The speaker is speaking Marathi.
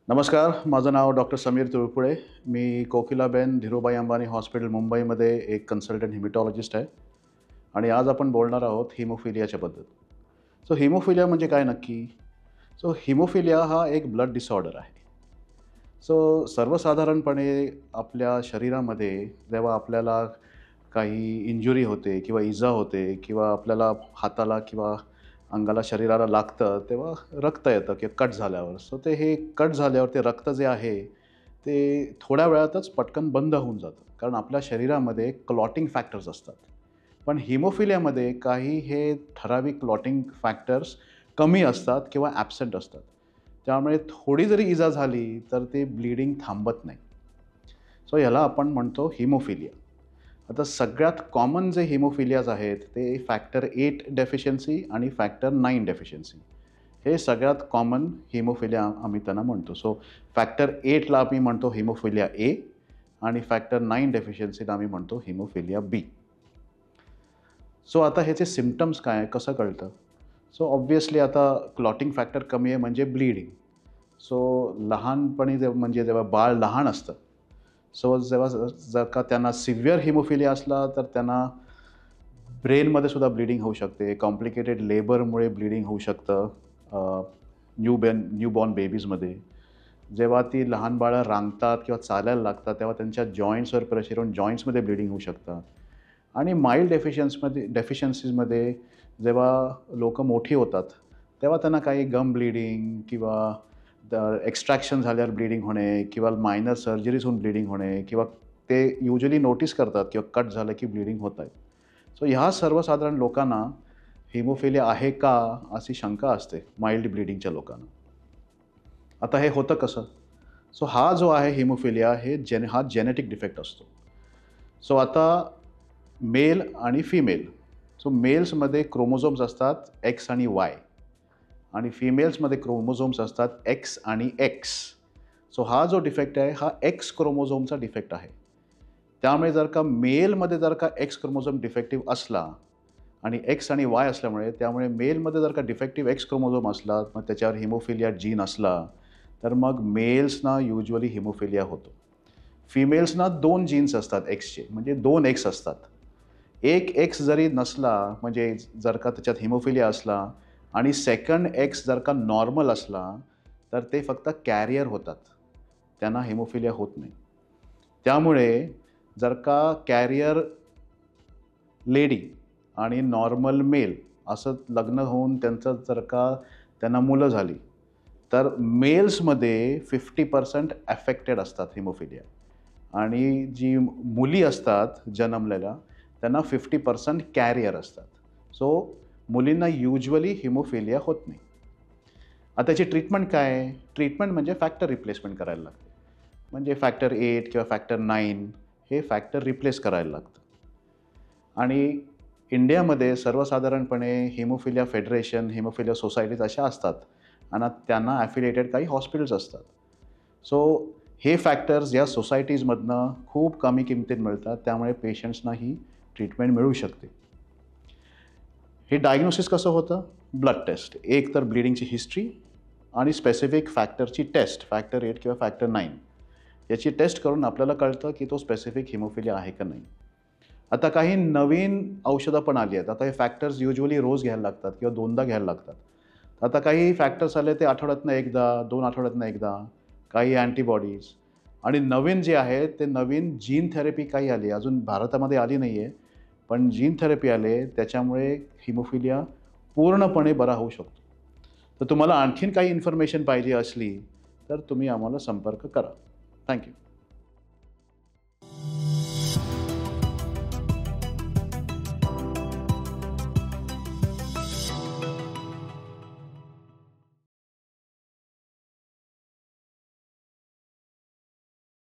नमस्कार, माझं नाव डॉक्टर समीर तुळपुळे. मी कोकिलाबेन धीरूभाई अंबानी हॉस्पिटल मुंबईमध्ये एक कन्सल्टंट हिमॅटॉलॉजिस्ट आहे आणि आज आपण बोलणार आहोत हिमोफिलियाच्याबद्दल. सो हिमोफिलिया म्हणजे काय नक्की? सो हिमोफिलिया हा एक ब्लड डिसऑर्डर आहे. सो सर्वसाधारणपणे आपल्या शरीरामध्ये जेव्हा आपल्याला काही इंजुरी होते किंवा इजा होते किंवा आपल्याला हाताला किंवा अंगाला शरीराला लागतं तेव्हा रक्त येतं किंवा कट झाल्यावर. सो ते हे कट झाल्यावर ते रक्त जे आहे ते थोड्या वेळातच पटकन बंद होऊन जातं. कारण आपल्या शरीरामध्ये क्लॉटिंग फॅक्टर्स असतात. पण हिमोफिलियामध्ये काही हे ठराविक क्लॉटिंग फॅक्टर्स कमी असतात किंवा ॲब्सेंट असतात. त्यामुळे थोडी जरी इजा झाली तर ते ब्लीडिंग थांबत नाही. सो ह्याला आपण म्हणतो हिमोफिलिया. आता सगळ्यात कॉमन जे हिमोफिलियाज आहेत ते फॅक्टर 8 डेफिशियन्सी आणि फॅक्टर 9 डेफिशियन्सी. हे सगळ्यात कॉमन हिमोफिलिया आम्ही त्यांना म्हणतो. सो फॅक्टर 8ला आम्ही म्हणतो हिमोफिलिया ए आणि फॅक्टर 9 डेफिशियन्सीला आम्ही म्हणतो हिमोफिलिया बी. सो आता ह्याचे सिम्प्टम्स काय आहे, कसं कळतं? सो ऑब्व्हियसली आता क्लॉटिंग फॅक्टर कमी आहे म्हणजे ब्लीडिंग. सो लहानपणी म्हणजे जेव्हा बाळ लहान असतं, सो जेव्हा जर का त्यांना सिव्हिअर हिमोफिलिया असला तर त्यांना ब्रेनमध्ये सुद्धा ब्लीडिंग होऊ शकते. कॉम्प्लिकेटेड लेबरमुळे ब्लीडिंग होऊ शकतं न्यूबॉर्न बेबीजमध्ये. जेव्हा ती लहान बाळं रांगतात किंवा चालायला लागतात तेव्हा त्यांच्या जॉइंट्सवर प्रेशर येऊन जॉइंट्समध्ये ब्लीडिंग होऊ शकतात. आणि माइल्ड डेफिशियन्सीजमध्ये जेव्हा लोकं मोठी होतात तेव्हा त्यांना काही गम ब्लीडिंग किंवा एक्स्ट्रॅक्शन झाल्यावर ब्लीडिंग होणे किंवा मायनर सर्जरीज होऊन ब्लीडिंग होणे किंवा ते युज्युअली नोटीस करतात किंवा कट झालं की ब्लीडिंग होत आहे. सो ह्या सर्वसाधारण लोकांना हिमोफिलिया आहे का अशी शंका असते माइल्ड ब्लीडिंगच्या लोकांना. आता हे होतं कसं? सो हा जो आहे हिमोफिलिया हा जेनेटिक डिफेक्ट असतो. सो आता मेल आणि फिमेल. सो मेल्समध्ये क्रोमोझोम्स असतात एक्स आणि वाय आणि फिमेल्समध्ये क्रोमोझोम्स असतात एक्स आणि एक्स. सो हा जो डिफेक्ट आहे हा एक्स क्रोमोझोमचा डिफेक्ट आहे. त्यामुळे जर का मेलमध्ये जर का एक्स क्रोमोझोम डिफेक्टिव्ह असला आणि एक्स आणि वाय असल्यामुळे त्यामुळे मेलमध्ये जर का डिफेक्टिव्ह एक्स क्रोमोझोम असला मग त्याच्यावर हिमोफिलिया जीन असला तर मग मेल्सना युज्युअली हिमोफिलिया होतो. फिमेल्सना 2 जीन्स असतात एक्सचे म्हणजे 2 एक्स असतात. एक एक्स जरी नसला म्हणजे जर का त्याच्यात हिमोफिलिया असला आणि सेकंड एक्स जर का नॉर्मल असला तर ते फक्त कॅरियर होतात. त्यांना हिमोफिलिया होत नाही. त्यामुळे जर का कॅरियर लेडी आणि नॉर्मल मेल असं लग्न होऊन त्यांचं जर का त्यांना मुलं झाली तर मेल्समध्ये 50% अफेक्टेड असतात हिमोफिलिया आणि जी मुली असतात जन्मलेल्या त्यांना 50% कॅरियर असतात. सो मुलींना युज्युअली हिमोफिलिया होत नाही. आता त्याची ट्रीटमेंट काय आहे? ट्रीटमेंट म्हणजे फॅक्टर रिप्लेसमेंट करायला लागते. म्हणजे फॅक्टर 8 किंवा फॅक्टर 9 हे फॅक्टर रिप्लेस करायला लागतं. आणि इंडियामध्ये सर्वसाधारणपणे हिमोफिलिया फेडरेशन, हिमोफिलिया सोसायटीज अशा असतात आणि त्यांना ॲफिलिएटेड काही हॉस्पिटल्स असतात. सो हे फॅक्टर्स या सोसायटीजमधनं खूप कमी किमतीत मिळतात. त्यामुळे पेशंट्सना ही ट्रीटमेंट मिळू शकते. हे डायग्नोसिस कसं होतं? Blood test. एक तर ब्लीडिंगची हिस्ट्री आणि स्पेसिफिक फॅक्टरची टेस्ट, फॅक्टर 8 किंवा फॅक्टर 9 याची टेस्ट करून आपल्याला कळतं की तो स्पेसिफिक हिमोफिलिया आहे का नाही. आता काही नवीन औषधं पण आली आहेत. आता हे फॅक्टर्स युज्युअली रोज घ्यायला लागतात किंवा 2दा घ्यायला लागतात. आता काही फॅक्टर्स आले ते आठवड्यातनं एकदा, 2 आठवड्यातनं एकदा, काही अँटीबॉडीज आणि नवीन जे आहे ते नवीन जीन थेरपी काही आली. अजून भारतामध्ये आली नाही आहे. पण जीन थेरपी आले त्याच्यामुळे हिमोफिलिया पूर्णपणे बरा होऊ शकतो. तर तुम्हाला आणखीन काही इन्फॉर्मेशन पाहिजे असली तर तुम्ही आम्हाला संपर्क करा. Thank you.